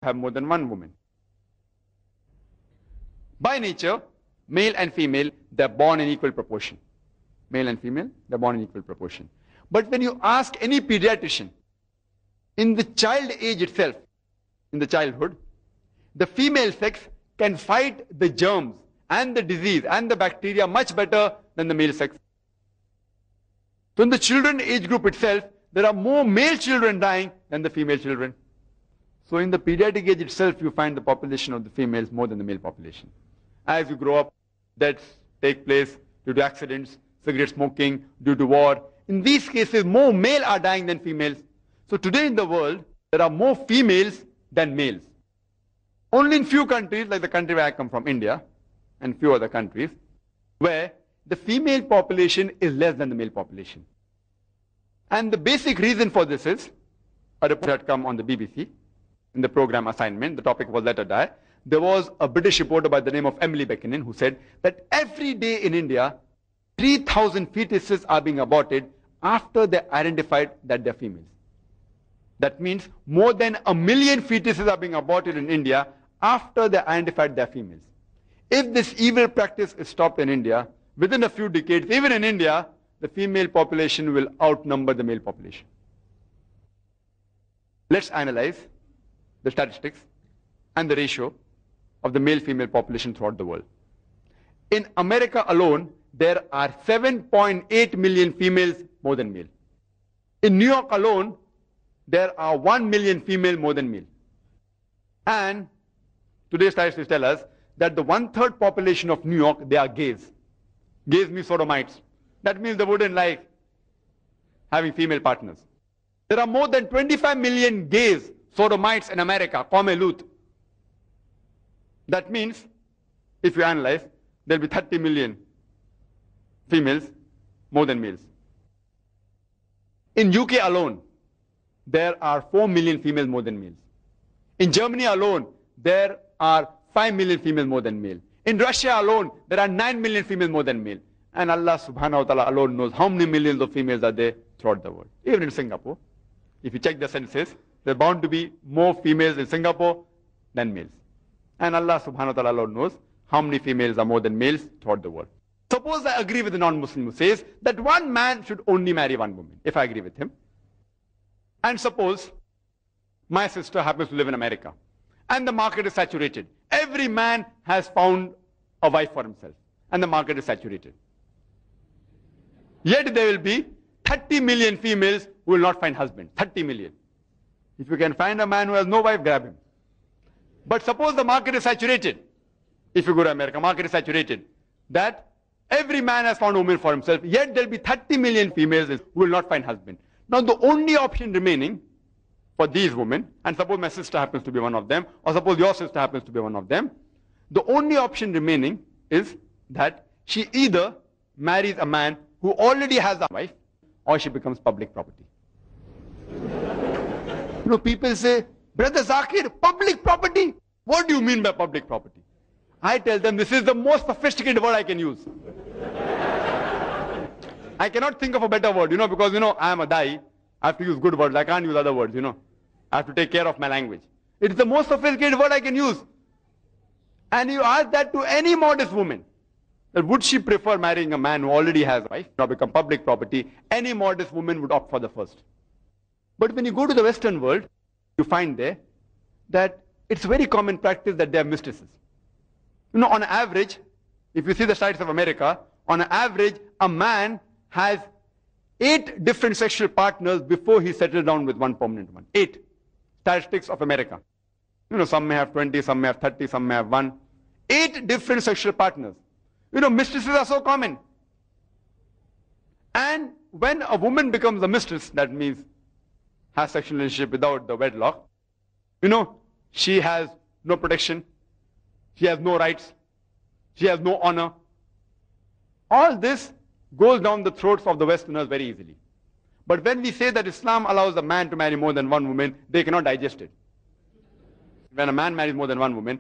have more than one woman. By nature, male and female, they're born in equal proportion. Male and female, they're born in equal proportion. But when you ask any pediatrician, in the child age itself, in the childhood, the female sex can fight the germs and the disease and the bacteria much better than the male sex. So in the children age group itself, there are more male children dying than the female children. So in the pediatric age itself, you find the population of the females more than the male population. As you grow up, deaths take place due to accidents, cigarette smoking, due to war. In these cases, more male are dying than females. So today in the world, there are more females than males. Only in few countries, like the country where I come from, India, and few other countries, where the female population is less than the male population. And the basic reason for this is, a report had come on the BBC, in the program assignment, the topic was Let Her Die. There was a British reporter by the name of Emily Beckingham who said that every day in India, 3,000 fetuses are being aborted after they identified that they're females. That means more than 1 million fetuses are being aborted in India after they identified they're females. If this evil practice is stopped in India, within a few decades, even in India, the female population will outnumber the male population. Let's analyze the statistics and the ratio of the male-female population throughout the world. In America alone, there are 7.8 million females more than male. In New York alone, there are 1 million female more than male. And today's statistics tell us that the 1/3 population of New York, they are gays. Gays means sodomites. That means they wouldn't like having female partners. There are more than 25 million gays, sodomites in America, Qomelut. That means, if you analyze, there will be 30 million females more than males. In UK alone, there are 4 million females more than males. In Germany alone, there are 5 million females more than male. In Russia alone, there are 9 million females more than male. And Allah subhanahu wa ta'ala alone knows how many millions of females are there throughout the world. Even in Singapore, if you check the census, there are bound to be more females in Singapore than males. And Allah subhanahu wa ta'ala alone knows how many females are more than males throughout the world. Suppose I agree with the non-Muslim who says that one man should only marry one woman, if I agree with him. And suppose my sister happens to live in America and the market is saturated. Every man has found a wife for himself and the market is saturated. Yet there will be 30 million females who will not find husband. 30 million. If you can find a man who has no wife, grab him. But suppose the market is saturated. If you go to America, market is saturated. That every man has found a woman for himself, yet there will be 30 million females who will not find husband. Now the only option remaining for these women, and suppose my sister happens to be one of them, or suppose your sister happens to be one of them, the only option remaining is that she either marries a man who already has a wife, or she becomes public property. You know, people say, Brother Zakir, public property? What do you mean by public property? I tell them this is the most sophisticated word I can use. I cannot think of a better word, because, I am a Dai. I have to use good words. I can't use other words, I have to take care of my language. It is the most sophisticated word I can use. And you ask that to any modest woman, that would she prefer marrying a man who already has a wife, or become public property? Any modest woman would opt for the first. But when you go to the Western world, you find there that it's very common practice that they are mistresses. On average, if you see the statistics of America, on average, a man has 8 different sexual partners before he settles down with one permanent one. 8. Statistics of America. Some may have 20, some may have 30, some may have 1. 8 different sexual partners. Mistresses are so common. And when a woman becomes a mistress, that means has sexual relationship without the wedlock, she has no protection, she has no rights, she has no honor. All this goes down the throats of the Westerners very easily. But when we say that Islam allows a man to marry more than one woman, they cannot digest it. When a man marries more than one woman,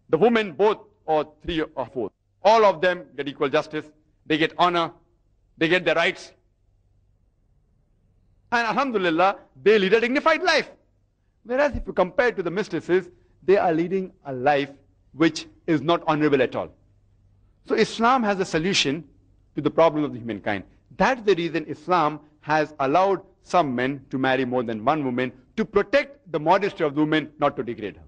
the women, both or 3 or 4, all of them get equal justice, they get honor, they get their rights. And alhamdulillah, they lead a dignified life. Whereas if you compare to the mistresses, they are leading a life which is not honorable at all. So Islam has a solution to the problem of the humankind. That's the reason Islam has allowed some men to marry more than one woman to protect the modesty of the woman, not to degrade her.